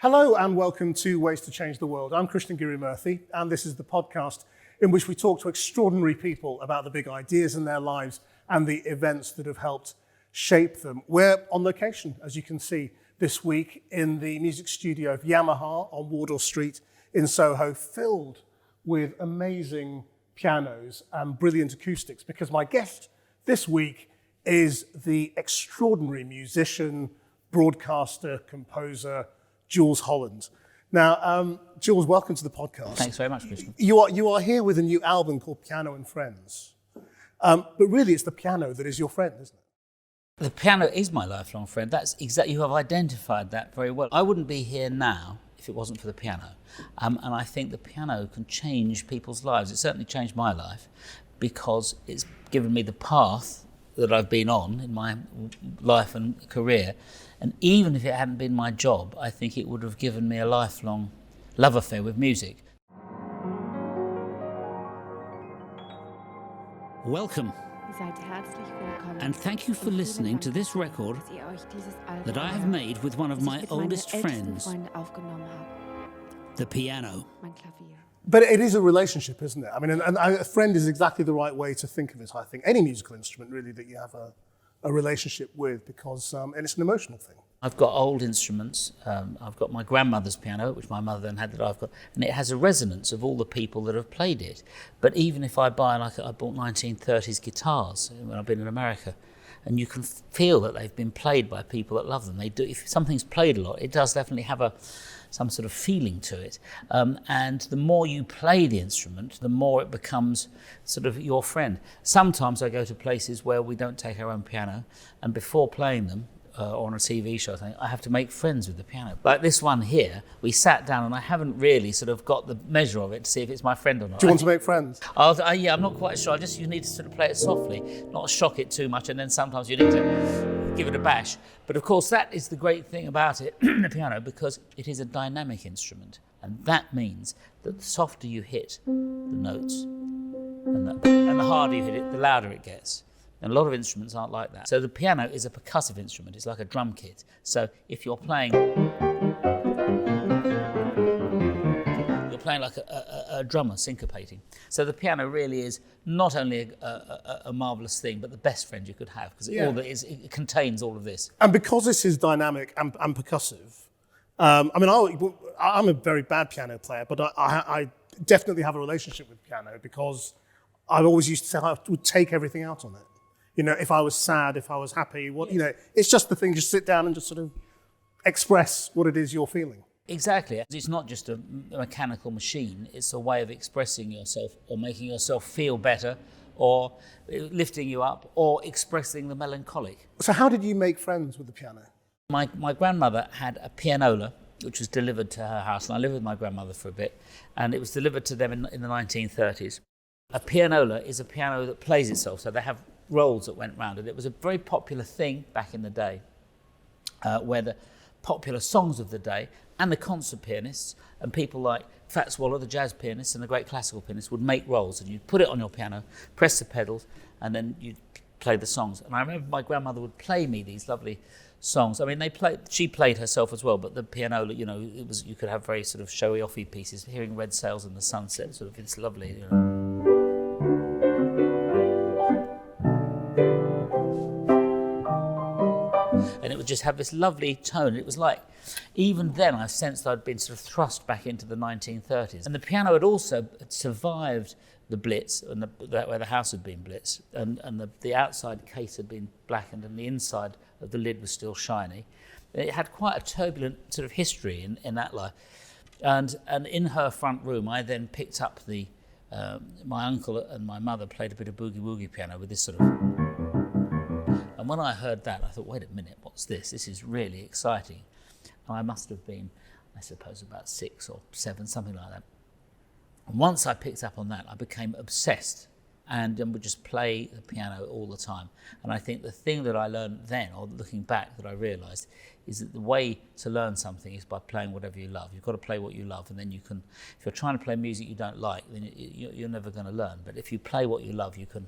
Hello and welcome to Ways to Change the World. I'm Krishnan Guru-Murthy, and this is the podcast in which we talk to extraordinary people about the big ideas in their lives and the events that have helped shape them. We're on location, as you can see, this week in the music studio of Yamaha on Wardour Street in Soho, filled with amazing pianos and brilliant acoustics, because my guest this week is the extraordinary musician, broadcaster, composer, Jools Holland. Now, Jools, welcome to the podcast. Thanks very much, Krishnan. You are here with a new album called Piano and Friends. But really, it's the piano that is your friend, isn't it? The piano is my lifelong friend. That's exactly, you have identified that very well. I wouldn't be here now if it wasn't for the piano. And I think the piano can change people's lives. It certainly changed my life because it's given me the path that I've been on in my life and career. And even if it hadn't been my job, I think it would have given me a lifelong love affair with music. Welcome, and thank you for listening to this record that I have made with one of my oldest friends, the piano. But it is a relationship, isn't it? I mean, and a friend is exactly the right way to think of it, I think. Any musical instrument, really, that you have a relationship with, because and it's an emotional thing. I've got old instruments. I've got my grandmother's piano, which my mother then had, that I've got, and it has a resonance of all the people that have played it. But even if I buy, I bought 1930s guitars when I've been in America, and you can feel that they've been played by people that love them. They do. If something's played a lot, it does definitely have some sort of feeling to it. And the more you play the instrument, the more it becomes sort of your friend. Sometimes I go to places where we don't take our own piano, and before playing them, or on a TV show, I have to make friends with the piano. Like this one here, we sat down and I haven't really sort of got the measure of it to see if it's my friend or not. Do you want to make friends? Yeah, I'm not quite sure. You need to sort of play it softly, not shock it too much, and then sometimes you need to give it a bash. But of course, that is the great thing about it, the piano, because it is a dynamic instrument. And that means that the softer you hit the notes, and the harder you hit it, the louder it gets. And a lot of instruments aren't like that. So the piano is a percussive instrument. It's like a drum kit. So if you're playing like a drummer syncopating. So the piano really is not only a marvellous thing, but the best friend you could have, because it contains all of this. And because this is dynamic and percussive, I'm a very bad piano player, but I definitely have a relationship with piano, because I always used to say I would take everything out on it. You know, if I was sad, if I was happy, it's just the thing, just sit down and just sort of express what it is you're feeling. Exactly. It's not just a mechanical machine, it's a way of expressing yourself or making yourself feel better or lifting you up or expressing the melancholic. So how did you make friends with the piano? My grandmother had a pianola which was delivered to her house, and I lived with my grandmother for a bit, and it was delivered to them in the 1930s. A pianola is a piano that plays itself, so they have rolls that went round, and it was a very popular thing back in the day, where the popular songs of the day and the concert pianists and people like Fats Waller, the jazz pianist, and the great classical pianist would make rolls, and you'd put it on your piano, press the pedals, and then you'd play the songs. And I remember my grandmother would play me these lovely songs. I mean, she played herself as well, but the pianola, you could have very sort of showy offy pieces, hearing red sails in the sunset, sort of, it's lovely, And it would just have this lovely tone. It was like, even then I sensed I'd been sort of thrust back into the 1930s. And the piano had also survived the Blitz, and where the house had been blitzed, and the outside case had been blackened, and the inside of the lid was still shiny. It had quite a turbulent sort of history in that life. And in her front room, I then picked up my uncle and my mother played a bit of boogie-woogie piano with this sort of... And when I heard that, I thought, wait a minute, what's this? This is really exciting. And I must have been, I suppose, about 6 or 7, something like that. And once I picked up on that, I became obsessed and would just play the piano all the time. And I think the thing that I learned then, or looking back, that I realised, is that the way to learn something is by playing whatever you love. You've got to play what you love, and then you can. If you're trying to play music you don't like, then you're never going to learn. But if you play what you love, you can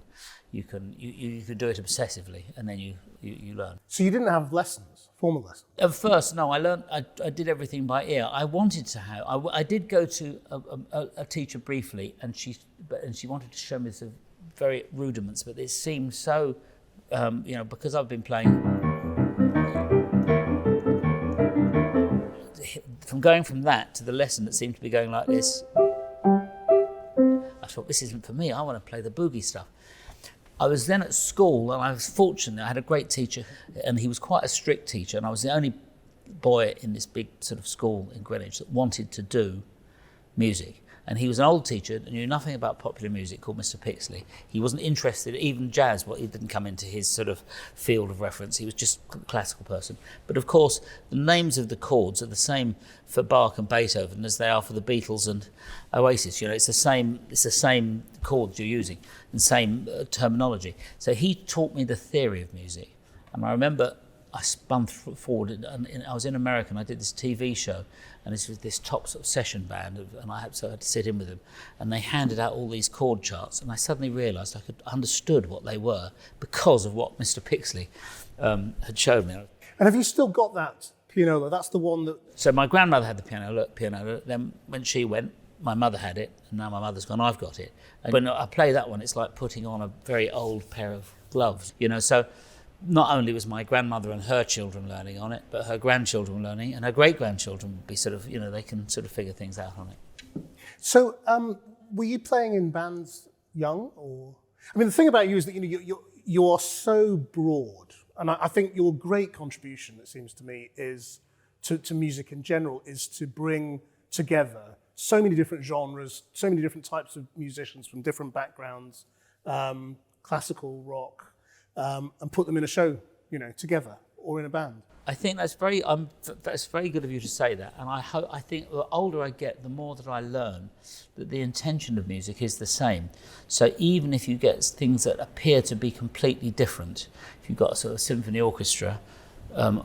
do it obsessively, and then you learn. So you didn't have lessons, formal lessons? At first, no. I did everything by ear. I wanted to have. I did go to a teacher briefly, and she wanted to show me the very rudiments, but it seemed so. Because I've been playing. From going from that to the lesson that seemed to be going like this, I thought, this isn't for me. I want to play the boogie stuff. I was then at school, and I was fortunate. I had a great teacher, and he was quite a strict teacher, and I was the only boy in this big sort of school in Greenwich that wanted to do music. And he was an old teacher and knew nothing about popular music, called Mr. Pixley. He wasn't interested, even jazz, he didn't come into his sort of field of reference. He was just a classical person. But of course, the names of the chords are the same for Bach and Beethoven as they are for the Beatles and Oasis. It's the same chords you're using and same terminology. So he taught me the theory of music. And I remember I spun forward, and I was in America, and I did this TV show, and this was this top sort of session band, and I had to sit in with them, and they handed out all these chord charts, and I suddenly realised I understood what they were because of what Mr. Pixley had showed me. And have you still got that pianola? That's the one that... So my grandmother had the pianola, then when she went, my mother had it, and now my mother's gone, I've got it. And when I play that one, it's like putting on a very old pair of gloves, so... Not only was my grandmother and her children learning on it, but her grandchildren learning, and her great-grandchildren would be sort of, they can sort of figure things out on it. So, were you playing in bands young, or? I mean, the thing about you is that you are so broad, and I think your great contribution, it seems to me, is to music in general, is to bring together so many different genres, so many different types of musicians from different backgrounds, classical, rock. And put them in a show, together or in a band. I think that's very good of you to say that. And I think the older I get, the more that I learn that the intention of music is the same. So even if you get things that appear to be completely different, if you've got a sort of symphony orchestra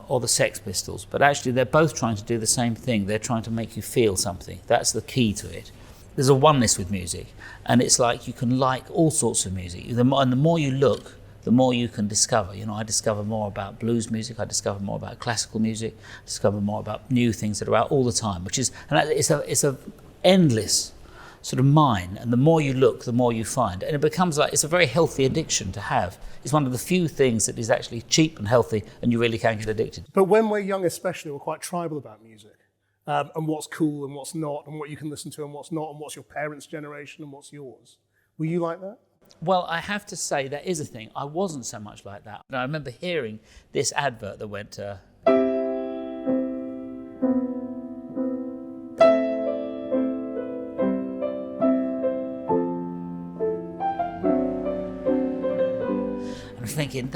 or the Sex Pistols, but actually they're both trying to do the same thing. They're trying to make you feel something. That's the key to it. There's a oneness with music, and it's like you can like all sorts of music. And the more you look, the more you can discover. I discover more about blues music, I discover more about classical music, I discover more about new things that are out all the time, it's a endless sort of mine, and the more you look, the more you find. And it becomes it's a very healthy addiction to have. It's one of the few things that is actually cheap and healthy, and you really can get addicted. But when we're young especially, we're quite tribal about music, and what's cool and what's not, and what you can listen to and what's not, and what's your parents' generation and what's yours. Were you like that? Well, I have to say that is a thing. I wasn't so much like that. And I remember hearing this advert that went, and I'm thinking,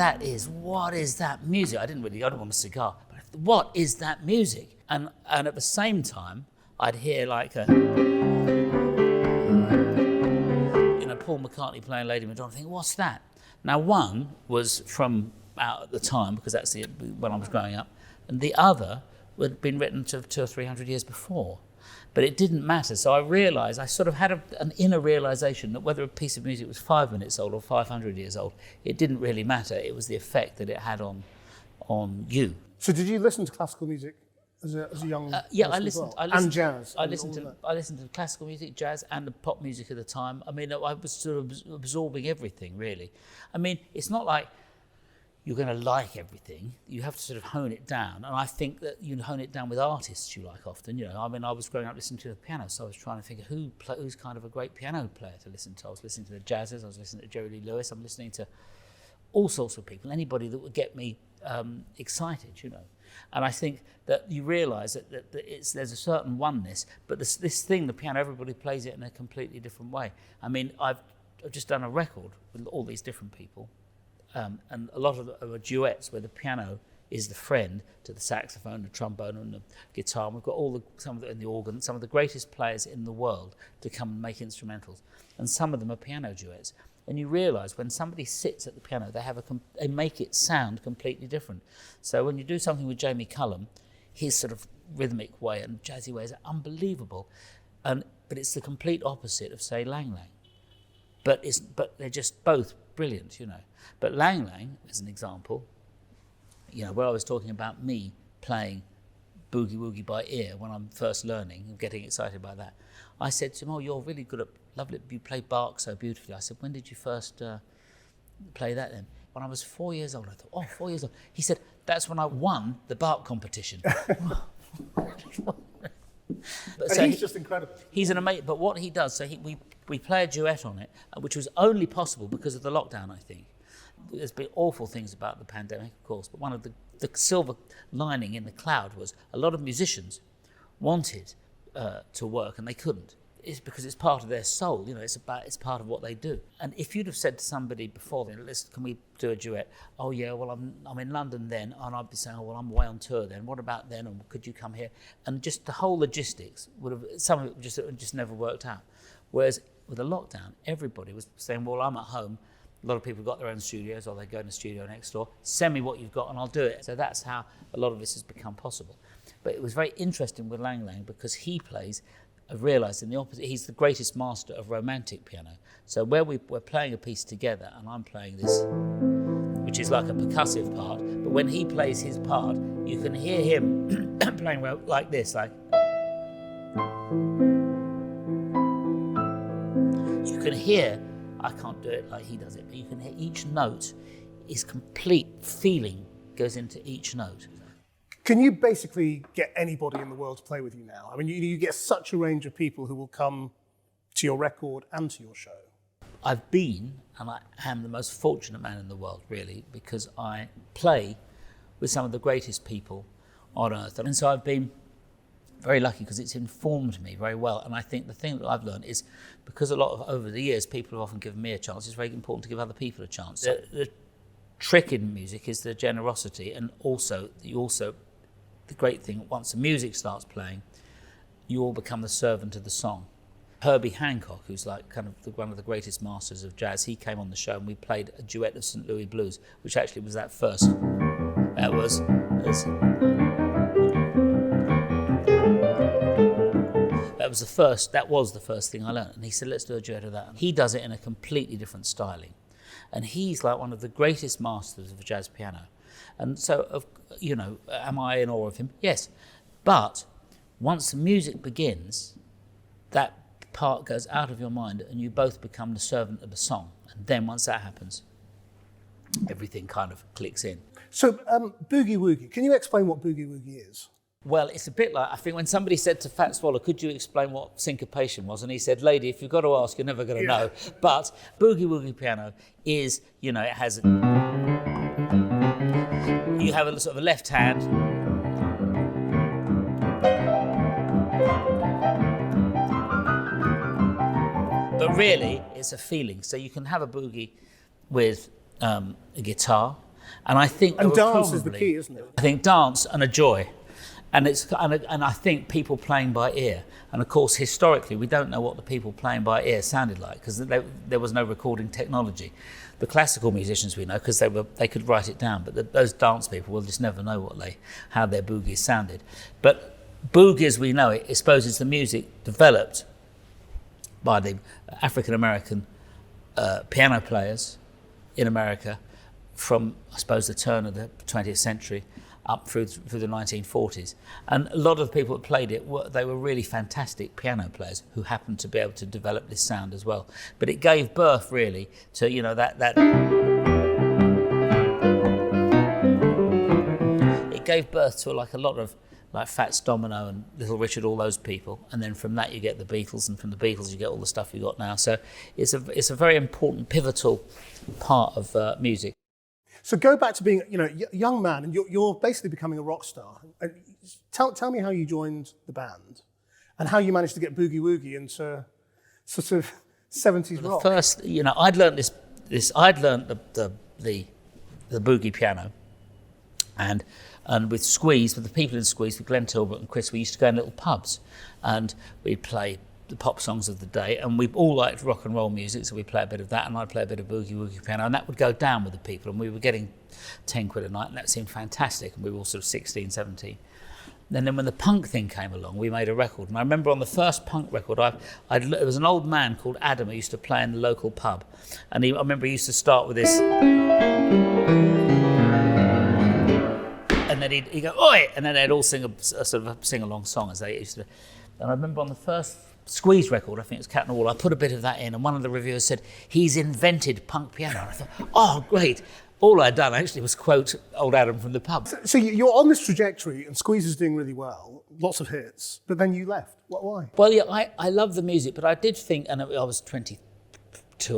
what is that music? I don't want a cigar, but what is that music? And at the same time, I'd hear Paul McCartney playing Lady Madonna, thinking, what's that? Now, one was from out at the time, because that's when I was growing up, and the other had been written 200 or 300 years before. But it didn't matter. So I realised, I sort of had an inner realisation that whether a piece of music was 5 minutes old or 500 years old, it didn't really matter. It was the effect that it had on you. So did you listen to classical music as a young yeah, person and jazz? I listened to classical music, jazz, and the pop music at the time. I mean, I was sort of absorbing everything, really. I mean, it's not like you're going to like everything. You have to sort of hone it down. And I think that you hone it down with artists you like often. I mean, I was growing up listening to the piano, so I was trying to figure who's kind of a great piano player to listen to. I was listening to the Jazzers, I was listening to Jerry Lee Lewis, I'm listening to all sorts of people, anybody that would get me excited, And I think that you realise that there's a certain oneness, but this thing, the piano, everybody plays it in a completely different way. I mean, I've just done a record with all these different people, and a lot of them are duets where the piano is the friend to the saxophone, the trombone, and the guitar. And we've got some of the, and the organ, some of the greatest players in the world to come and make instrumentals, and some of them are piano duets. And you realise when somebody sits at the piano, they make it sound completely different. So when you do something with Jamie Cullum, his sort of rhythmic way and jazzy ways are unbelievable. But it's the complete opposite of, say, Lang Lang. But they're just both brilliant, you know. But Lang Lang, as an example, you know, where I was talking about me playing boogie woogie by ear when I'm first learning and getting excited by that, I said to him, "Oh, you're really good at, lovely, you play Bach so beautifully." I said, "When did you first play that then?" "When I was 4 years old." I thought, "Oh, 4 years old." He said, "That's when I won the Bach competition." He's just incredible. He's an amazing, but what he does, we play a duet on it, which was only possible because of the lockdown, I think. There's been awful things about the pandemic, of course, but one of the silver lining in the cloud was a lot of musicians wanted to work and they couldn't. It's because it's part of their soul, you know, it's part of what they do. And if you'd have said to somebody before then, "Can we do a duet?" "Oh yeah, well I'm in London then," and I'd be saying, "Oh well, I'm away on tour then. What about then? And could you come here?" And just the whole logistics some of it just never worked out. Whereas with the lockdown, everybody was saying, "Well, I'm at home." A lot of people got their own studios, or they go in a studio next door. "Send me what you've got and I'll do it." So that's how a lot of this has become possible. But it was very interesting with Lang Lang because he plays, I've realised in the opposite, he's the greatest master of romantic piano. So where we're playing a piece together and I'm playing this, which is like a percussive part, but when he plays his part, you can hear him playing like this, like. You can hear, I can't do it like he does it, but you can hear each note is complete feeling goes into each note. Can you basically get anybody in the world to play with you now? I mean, you get such a range of people who will come to your record and to your show. I've been, and I am the most fortunate man in the world, really, because I play with some of the greatest people on earth. And so I've been very lucky because it's informed me very well. And I think the thing that I've learned is because over the years, people have often given me a chance, it's very important to give other people a chance. The trick in music is the generosity, and also the great thing, once the music starts playing, you all become the servant of the song. Herbie Hancock, who's like kind of one of the greatest masters of jazz, he came on the show and we played a duet of St. Louis Blues, which actually was that first. That was the first thing I learned. And he said, "Let's do a duet of that." And he does it in a completely different styling. And he's like one of the greatest masters of jazz piano. And so, you know, am I in awe of him? Yes. But once the music begins, that part goes out of your mind and you both become the servant of the song. And then once that happens, everything kind of clicks in. So, boogie woogie, can you explain what boogie woogie is? Well, it's a bit like, I think when somebody said to Fat Swallow, "Could you explain what syncopation was?" And he said, "Lady, if you've got to ask, you're never going to know." But boogie woogie piano is, you know, it has, you have a sort of a left hand, but really it's a feeling. So you can have a boogie with a guitar, and I think dance is the key, isn't it? I think dance and a joy. And I think people playing by ear. And of course, historically, we don't know what the people playing by ear sounded like because there was no recording technology. The classical musicians we know because they could write it down, but those dance people will just never know how their boogies sounded. But boogie, as we know it, I suppose it's the music developed by the African American piano players in America from, I suppose, the turn of the 20th century up through the 1940s. And a lot of the people that played it, they were really fantastic piano players who happened to be able to develop this sound as well. But it gave birth really to, you know, that it gave birth to like a lot of like Fats Domino and Little Richard, all those people. And then from that you get the Beatles, and from the Beatles you get all the stuff you got now. So it's a very important, pivotal part of music. So go back to being, you know, a young man, and you're basically becoming a rock star. And tell me how you joined the band, and how you managed to get boogie woogie into sort of 70s rock. First, you know, I'd learned I'd learned the boogie piano, and with the people in Squeeze, with Glenn Tilbrook and Chris, we used to go in little pubs, and we'd play the pop songs of the day, and we all liked rock and roll music, so we play a bit of that, and I'd play a bit of boogie woogie piano, and that would go down with the people, and we were getting 10 quid a night, and that seemed fantastic, and we were all sort of 16, 17. And then when the punk thing came along, we made a record, and I remember on the first punk record, there was an old man called Adam who used to play in the local pub, and I remember he used to start with this, and then he'd go, oi! And then they'd all sing a sort of a sing-along song as they used to. And I remember on the first Squeeze record, I think it was Cat on the Wall, I put a bit of that in, and one of the reviewers said, he's invented punk piano. And I thought, oh, great. All I'd done actually was quote old Adam from the pub. So you're on this trajectory, and Squeeze is doing really well, lots of hits, but then you left. Why? Well, yeah, I love the music, but I did think, and I was 22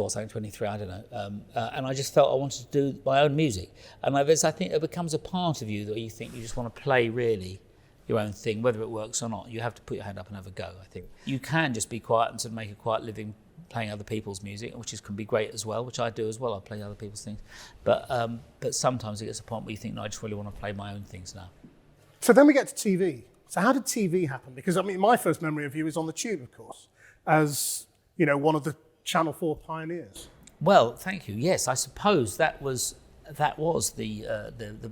or something, 23, I don't know, and I just felt I wanted to do my own music. And I think it becomes a part of you that you think you just want to play really your own thing, whether it works or not. You have to put your hand up and have a go, I think. You can just be quiet and sort of make a quiet living playing other people's music, which can be great as well, which I do as well. I play other people's things. But sometimes it gets to a point where you think, no, I just really want to play my own things now. So then we get to TV. So how did TV happen? Because, I mean, my first memory of you is on the Tube, of course, as, one of the Channel 4 pioneers. Well, thank you. Yes, I suppose that was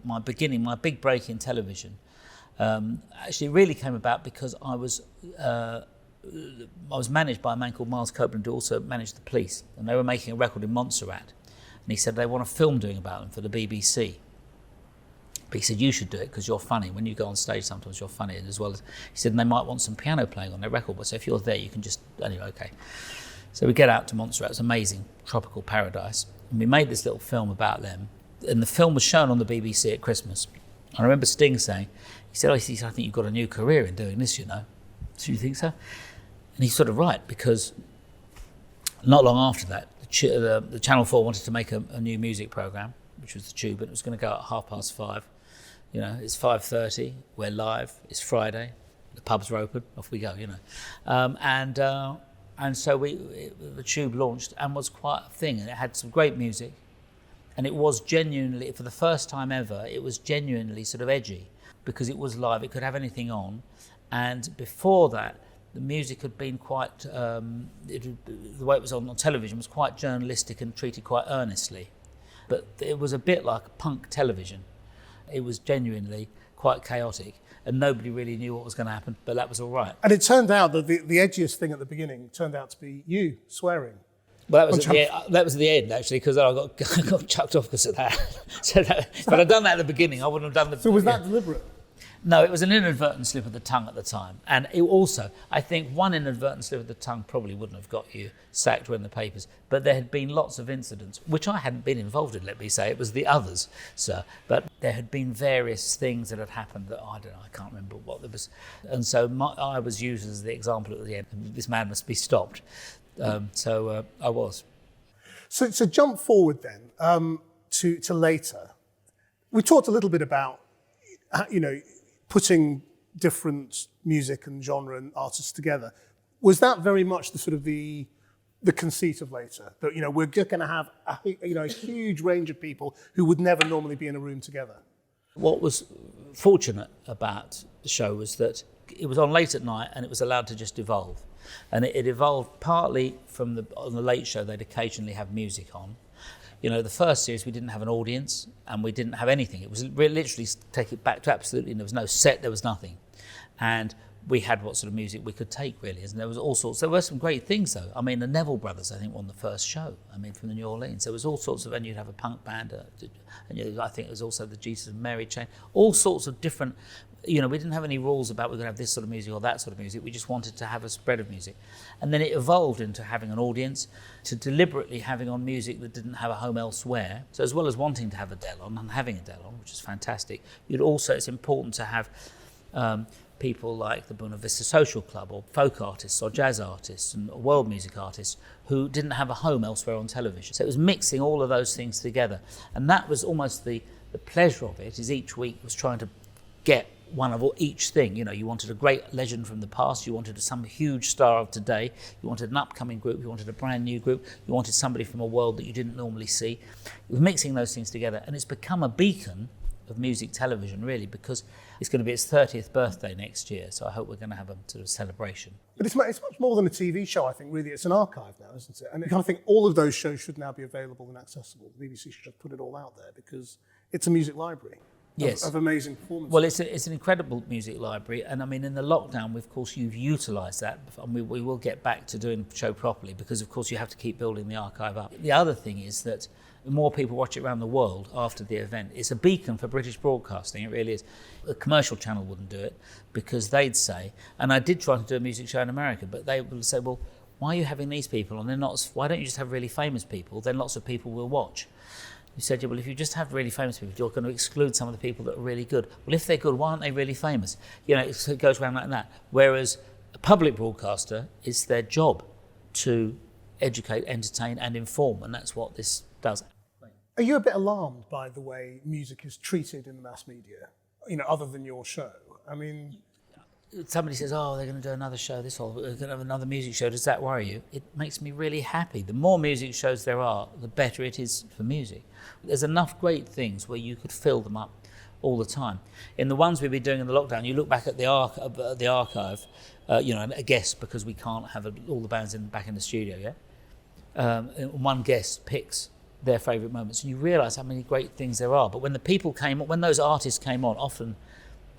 my beginning, my big break in television. Actually, it really came about because I was managed by a man called Miles Copeland, who also managed the Police, and they were making a record in Montserrat, and he said they want a film doing about them for the BBC. But he said, you should do it because you're funny. When you go on stage, sometimes you're funny, and as well as he said, and they might want some piano playing on their record. But so if you're there, you can just anyway. Okay. So we get out to Montserrat. It's amazing, tropical paradise, and we made this little film about them. And the film was shown on the BBC at Christmas. I remember Sting saying, he said, I think you've got a new career in doing this, So you think so? And he's sort of right, because not long after that, the Channel 4 wanted to make a new music programme, which was the Tube, and it was going to go at 5:30. It's 5:30, we're live, it's Friday, the pubs are open, off we go, And so the Tube launched and was quite a thing, and it had some great music, and it was genuinely, for the first time ever, it was genuinely sort of edgy, because it was live, it could have anything on, and before that, the music had been quite, the way it was on television was quite journalistic and treated quite earnestly, but it was a bit like punk television. It was genuinely quite chaotic, and nobody really knew what was going to happen, but that was all right. And it turned out that the edgiest thing at the beginning turned out to be you swearing. Well, that was the end, actually, because I got chucked off because of that. But I'd done that at the beginning. I wouldn't have done the... So was that deliberate? No, it was an inadvertent slip of the tongue at the time. And it also, I think one inadvertent slip of the tongue probably wouldn't have got you sacked or in the papers. But there had been lots of incidents, which I hadn't been involved in, let me say. It was the others, sir. But there had been various things that had happened that, I don't know, I can't remember what there was. And so I was used as the example at the end. This man must be stopped. So I was. So jump forward then to later. We talked a little bit about, putting different music and genre and artists together. Was that very much the sort of the conceit of later? That we're just going to have a huge range of people who would never normally be in a room together. What was fortunate about the show was that it was on late at night and it was allowed to just evolve. And it evolved partly from on the Late Show, they'd occasionally have music on. The first series, we didn't have an audience and we didn't have anything. It was literally take it back to absolutely, there was no set, there was nothing. And we had what sort of music we could take, really. And there was all sorts, there were some great things, though. I mean, the Neville Brothers, I think, won the first show, from the New Orleans. There was all sorts of, and you'd have a punk band, and I think it was also the Jesus and Mary chain, all sorts of different, we didn't have any rules about we're going to have this sort of music or that sort of music. We just wanted to have a spread of music. And then it evolved into having an audience, to deliberately having on music that didn't have a home elsewhere. So as well as wanting to have Adele on and having Adele on, which is fantastic, it's important to have people like the Buena Vista Social Club or folk artists or jazz artists and world music artists who didn't have a home elsewhere on television. So it was mixing all of those things together. And that was almost the pleasure of it, is each week was trying to get one of each thing. You wanted a great legend from the past, you wanted some huge star of today, you wanted an upcoming group, you wanted a brand new group, you wanted somebody from a world that you didn't normally see. It was mixing those things together, and it's become a beacon of music television, really, because it's going to be its 30th birthday next year. So I hope we're going to have a sort of celebration. But it's much more than a TV show, I think, really. It's an archive now, isn't it? And I think all of those shows should now be available and accessible. The BBC should just put it all out there because it's a music library. Yes. Of amazing performances. Well, it's an incredible music library, and I mean, in the lockdown, of course, you've utilised that, and we will get back to doing the show properly because, of course, you have to keep building the archive up. The other thing is that the more people watch it around the world after the event, it's a beacon for British broadcasting, it really is. A commercial channel wouldn't do it because they'd say, and I did try to do a music show in America, but they would say, well, why are you having these people? And they're not. Why don't you just have really famous people? Then lots of people will watch. You said, yeah, well, if you just have really famous people, you're going to exclude some of the people that are really good. Well, if they're good, why aren't they really famous? You know, it goes around like that. Whereas a public broadcaster, it's their job to educate, entertain and inform, and that's what this does. Are you a bit alarmed by the way music is treated in the mass media, you know, other than your show? I mean... Somebody says, oh, they're going to do another show, they're going to have another music show. Does that worry you? It makes me really happy. The more music shows there are, the better it is for music. There's enough great things where you could fill them up all the time. In the ones we've been doing in the lockdown, you look back at the archive, you know, a guest, because we can't have all the bands back in the studio yet. One guest picks their favourite moments, and you realise how many great things there are. But when when those artists came on, often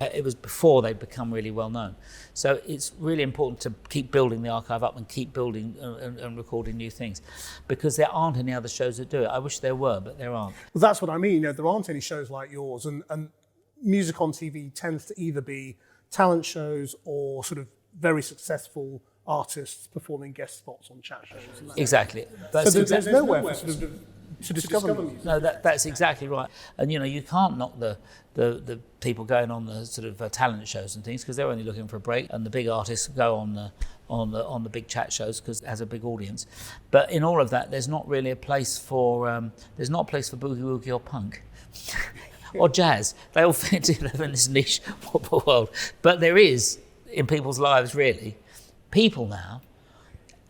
it was before they'd become really well known. So it's really important to keep building the archive up and keep building and recording new things, because there aren't any other shows that do it. I wish there were, but there aren't. Well, that's what I mean. You know, there aren't any shows like yours, and music on TV tends to either be talent shows or sort of very successful artists performing guest spots on chat shows. Exactly. So there's nowhere for sort of to discover music. No, that's exactly right. And you know, you can't knock the people going on the sort of talent shows and things, because they're only looking for a break, and the big artists go on the big chat shows because it has a big audience. But in all of that, there's not really a place for boogie woogie or punk. Or jazz. They all fit in this niche world. But there is, in people's lives really, people now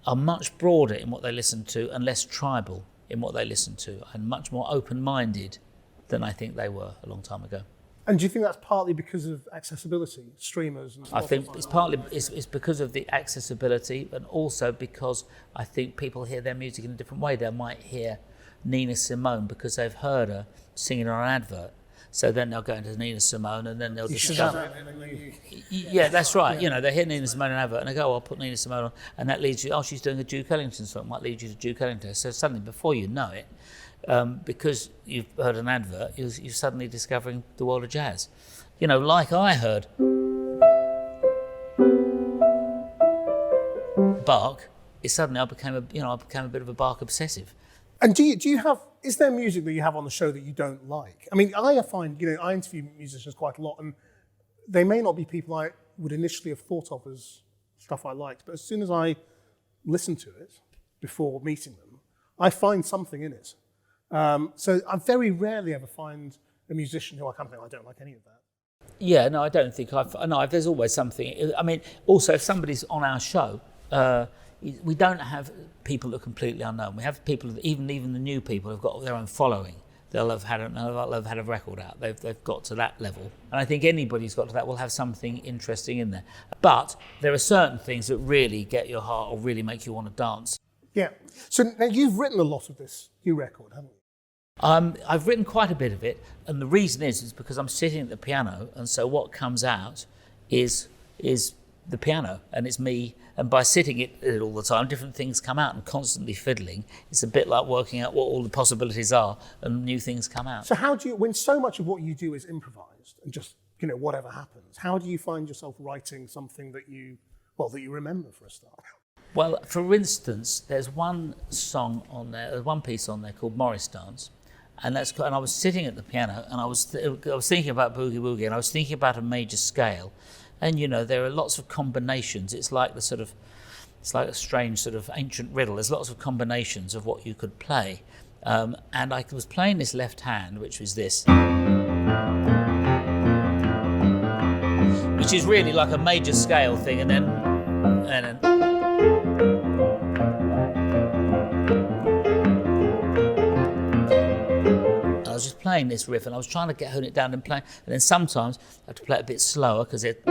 are much broader in what they listen to and less tribal in what they listen to, and much more open-minded than I think they were a long time ago. And do you think that's partly because of accessibility, streamers? And I think it's partly it's because of the accessibility, and also because I think people hear their music in a different way. They might hear Nina Simone because they've heard her singing on an advert. So then they'll go into Nina Simone, and then they'll discover. Yeah, that's right. You know, they hear Nina Simone in an advert, and they go, "Oh, I'll put Nina Simone on," and that leads you. Oh, she's doing a Duke Ellington song. Might lead you to Duke Ellington. So suddenly, before you know it, because you've heard an advert, you're suddenly discovering the world of jazz. You know, like I heard Bach. Suddenly I became a bit of a Bach obsessive. And do you have, is there music that you have on the show that you don't like? I mean, I find, you know, I interview musicians quite a lot, and they may not be people I would initially have thought of as stuff I liked, but as soon as I listen to it before meeting them, I find something in it. So I very rarely ever find a musician who I kind of think, I don't like any of that. Yeah, no, I don't think there's always something. I mean, also, if somebody's on our show, we don't have people that are completely unknown. We have people, even the new people, who've got their own following. They'll have had a record out. They've got to that level. And I think anybody who's got to that will have something interesting in there. But there are certain things that really get your heart or really make you want to dance. Yeah. So now you've written a lot of this new record, haven't you? I've written quite a bit of it, and the reason is because I'm sitting at the piano, and so what comes out is the piano, and it's me. And by sitting it all the time, different things come out, and constantly fiddling. It's a bit like working out what all the possibilities are, and new things come out. So how do you, when so much of what you do is improvised and just, you know, whatever happens, how do you find yourself writing something that you remember for a start? Well, for instance, there's one song on there, there's one piece on there called Morris Dance, and I was sitting at the piano, and I was thinking about Boogie Woogie, and I was thinking about a major scale. And you know, there are lots of combinations. It's like a strange sort of ancient riddle. There's lots of combinations of what you could play. And I was playing this left hand, which was this, which is really like a major scale thing, and then I was just playing playing this riff, and I was trying to hone it down and play, and then sometimes I have to play it a bit slower because it.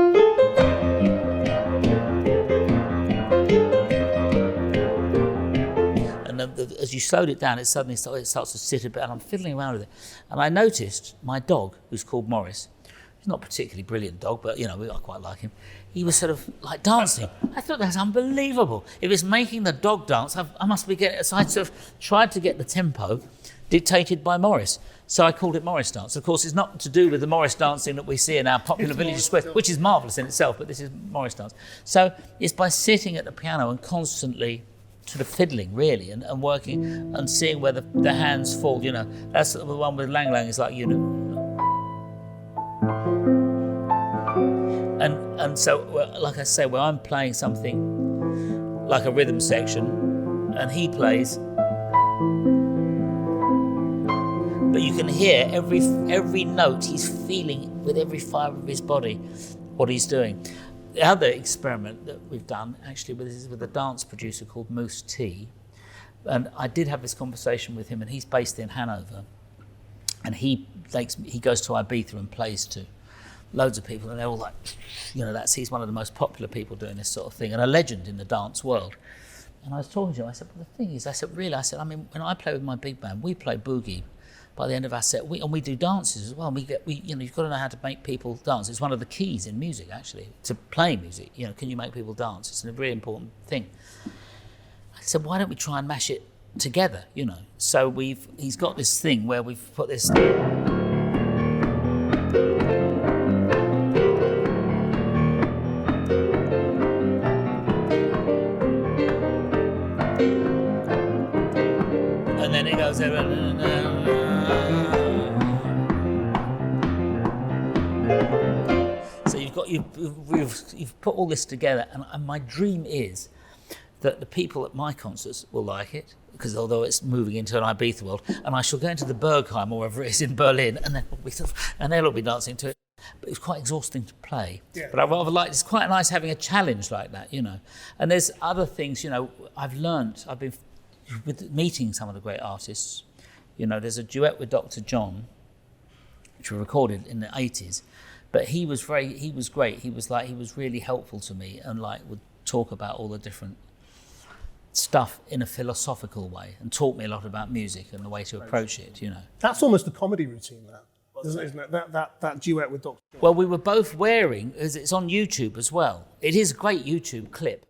And as you slowed it down, it suddenly starts to sit a bit, and I'm fiddling around with it. And I noticed my dog, who's called Morris, he's not a particularly brilliant dog, but I quite like him. He was sort of like dancing. I thought that's unbelievable. If it's making the dog dance, I must be getting. So I sort of tried to get the tempo dictated by Morris. So I called it Morris dance. Of course, it's not to do with the Morris dancing that we see in our popular village squares, which is marvellous in itself, but this is Morris dance. So it's by sitting at the piano and constantly sort of fiddling, really, and working and seeing where the hands fall. That's the one with Lang Lang is like, And so, like I say, where I'm playing something like a rhythm section, and he plays, but you can hear every note he's feeling with every fibre of his body what he's doing. The other experiment that we've done actually is with a dance producer called Moose T, and I did have this conversation with him, and he's based in Hanover, and he goes to Ibiza and plays to loads of people, and they're all like, he's one of the most popular people doing this sort of thing, and a legend in the dance world. And I was talking to him, I said, well, the thing is, when I play with my big band, we play boogie by the end of our set, and we do dances as well. And you've got to know how to make people dance. It's one of the keys in music, actually, to playing music. Can you make people dance? It's a really important thing. I said, why don't we try and mash it together? So he's got this thing where we've put this. And then it goes. So you've put all this together, and my dream is that the people at my concerts will like it, because although it's moving into an Ibiza world, and I shall go into the Berghain or wherever it is in Berlin, and they'll all be dancing to it. But it's quite exhausting to play. Yeah. But I rather like, it's quite nice having a challenge like that, And there's other things, I've learned. I've been meeting some of the great artists. There's a duet with Dr John, which we recorded in the 80s. But he was great. He was really helpful to me, and would talk about all the different stuff in a philosophical way, and taught me a lot about music and the way to approach it. That's almost a comedy routine, isn't it? That duet with Dr. John. Well, we were both wearing. It's on YouTube as well. It is a great YouTube clip.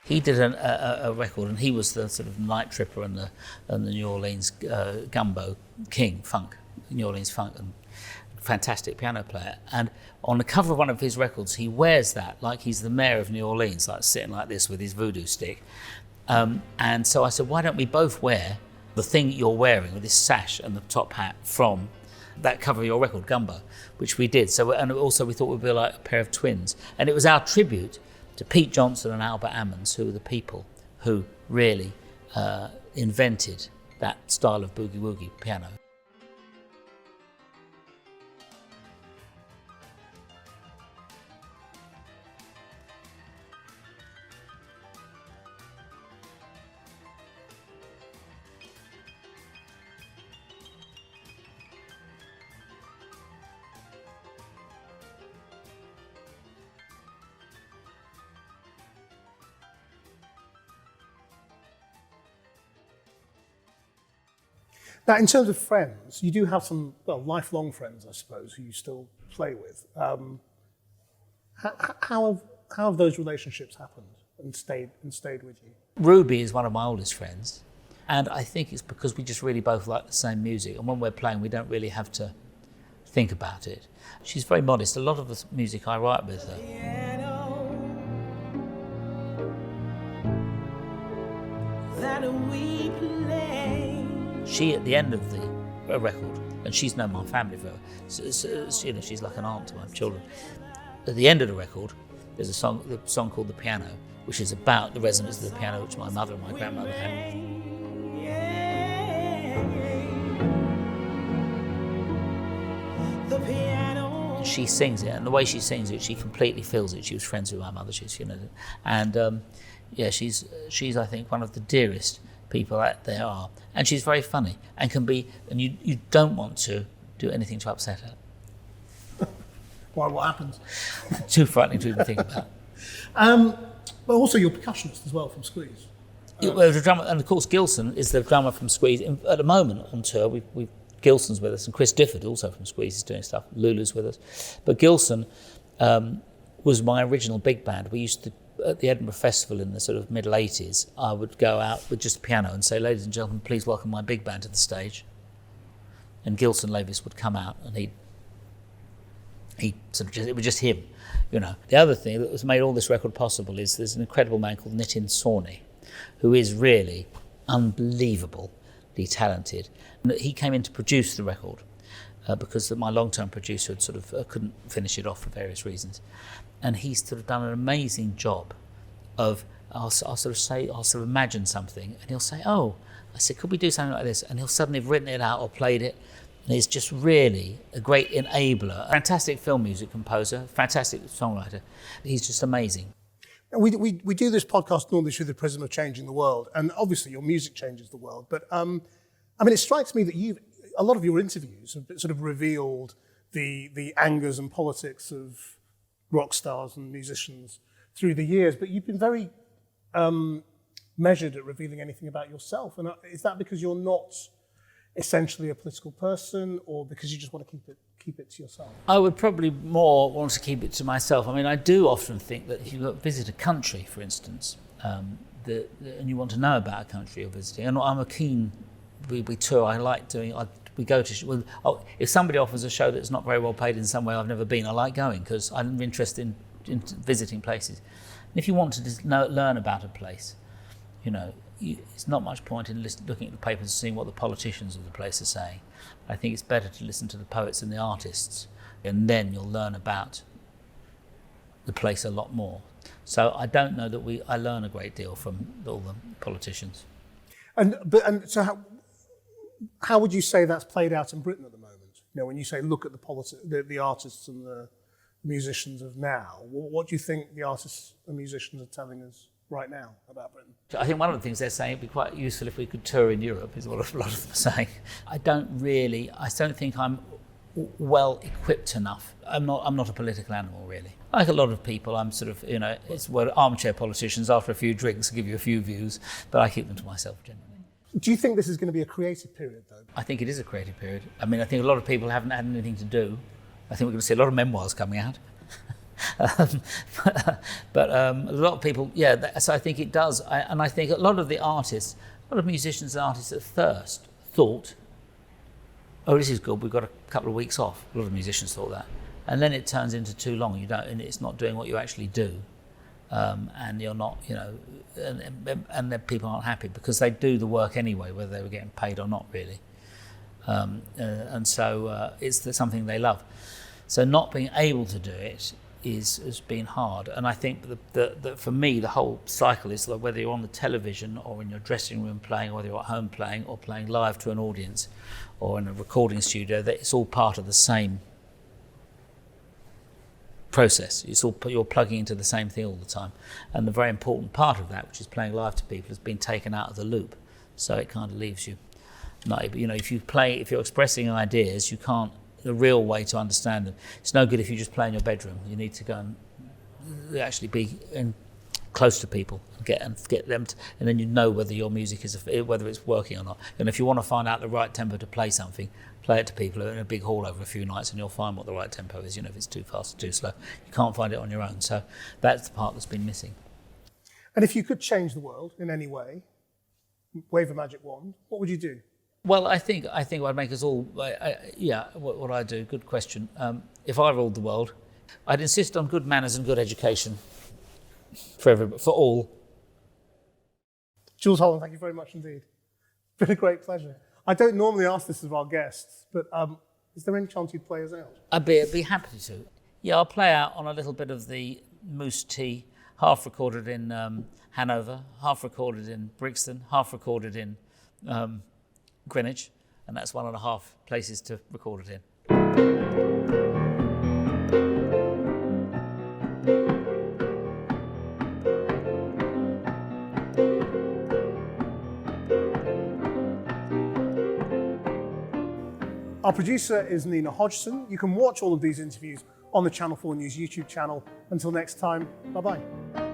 He did a record, and he was the sort of night tripper and the New Orleans gumbo king, funk, New Orleans funk, and fantastic piano player. And on the cover of one of his records, he wears that like he's the mayor of New Orleans, like sitting like this with his voodoo stick. And so I said, why don't we both wear the thing you're wearing with this sash and the top hat from that cover of your record, Gumbo, which we did. So, and also we thought we'd be like a pair of twins. And it was our tribute to Pete Johnson and Albert Ammons, who were the people who really invented that style of boogie-woogie piano. Now, in terms of friends, you do have some, lifelong friends, I suppose, who you still play with. How have those relationships happened and stayed with you? Ruby is one of my oldest friends, and I think it's because we just really both like the same music, and when we're playing, we don't really have to think about it. She's very modest. A lot of the music I write with her. She, at the end of the record, and she's known my family forever, so, she's like an aunt to my children. At the end of the record, there's the song called The Piano, which is about the resonance of the piano which my mother and my grandmother had. She sings it, and the way she sings it, she completely feels it. She was friends with my mother, and Yeah, she's I think one of the dearest people that there are, and she's very funny and can be. And you don't want to do anything to upset her. Why? What happens? Too frightening to even think about. But also you're percussionist as well from Squeeze. Well, the drummer, and of course Gilson is the drummer from Squeeze. At the moment on tour, we've Gilson's with us, and Chris Difford, also from Squeeze, is doing stuff. Lulu's with us, but Gilson was my original big band. We used to, at the Edinburgh Festival in the sort of middle 80s, I would go out with just a piano and say, "Ladies and gentlemen, please welcome my big band to the stage." And Gilson Lavis would come out, and he sort of it was just him, you know. The other thing that has made all this record possible is there's an incredible man called Nitin Sawhney, who is really unbelievably talented. And he came in to produce the record because my long-term producer had sort of couldn't finish it off for various reasons. And he's sort of done an amazing job of, I'll sort of imagine something, and he'll say, "Oh," I said, "could we do something like this?" And he'll suddenly have written it out or played it. And he's just really a great enabler, fantastic film music composer, fantastic songwriter. He's just amazing. We do this podcast normally through the prism of changing the world, and obviously your music changes the world. But I mean, it strikes me that a lot of your interviews have sort of revealed the angers and politics of rock stars and musicians through the years. But you've been very measured at revealing anything about yourself. And is that because you're not essentially a political person, or because you just want to keep it to yourself? I would probably more want to keep it to myself. I mean, I do often think that if you visit a country, for instance, and you want to know about a country you're visiting, and I'm a keen, we tour, I like doing, we go to, if somebody offers a show that's not very well paid in some way I've never been, I like going because I'm interested in visiting places. And if you want to just learn about a place, you know, it's not much point in looking at the papers and seeing what the politicians of the place are saying. I think it's better to listen to the poets and the artists, and then you'll learn about the place a lot more. So I don't know that I learn a great deal from all the politicians. And so how would you say that's played out in Britain at the moment? You know, when you say look at the artists and the musicians of now, what do you think the artists and musicians are telling us right now about Britain? I think one of the things they're saying, it'd be quite useful if we could tour in Europe, is what a lot of them are saying. I don't think I'm well equipped enough. I'm not a political animal, really. Like a lot of people, I'm sort of, you know, it's what armchair politicians, after a few drinks, give you a few views, but I keep them to myself generally. Do you think this is going to be a creative period, though? I think it is a creative period. I mean, I think a lot of people haven't had anything to do. I think we're going to see a lot of memoirs coming out. But a lot of people, so I think it does. And I think a lot of the artists, a lot of musicians and artists at first thought, "Oh, this is good, we've got a couple of weeks off." A lot of musicians thought that. And then it turns into too long, and it's not doing what you actually do. And you're not, you know, and then people aren't happy because they do the work anyway, whether they were getting paid or not, really. And so it's something they love. So not being able to do it has been hard. And I think that for me, the whole cycle is that whether you're on the television or in your dressing room playing, or whether you're at home playing or playing live to an audience or in a recording studio, that it's all part of the same process. You're plugging into the same thing all the time. And the very important part of that, which is playing live to people, has been taken out of the loop. So it kind of leaves you not able, you know, if you're expressing ideas, you can't, the real way to understand them. It's no good if you just play in your bedroom. You need to go and actually be close to people and get them to, and then you know whether your music whether it's working or not. And if you want to find out the right tempo to play something, play it to people in a big hall over a few nights, and you'll find what the right tempo is. You know, if it's too fast or too slow, you can't find it on your own. So that's the part that's been missing. And if you could change the world in any way, wave a magic wand, what would you do? Well, I think I'd make us all. What I do. Good question. If I ruled the world, I'd insist on good manners and good education for all. Jools Holland, thank you very much indeed. It's been a great pleasure. I don't normally ask this of our guests, but is there any chance you'd play us out? I'd be happy to. Yeah, I'll play out on a little bit of the Moose Tea, half recorded in Hanover, half recorded in Brixton, half recorded in Greenwich, and that's 1.5 places to record it in. Our producer is Nina Hodgson. You can watch all of these interviews on the Channel 4 News YouTube channel. Until next time, bye-bye.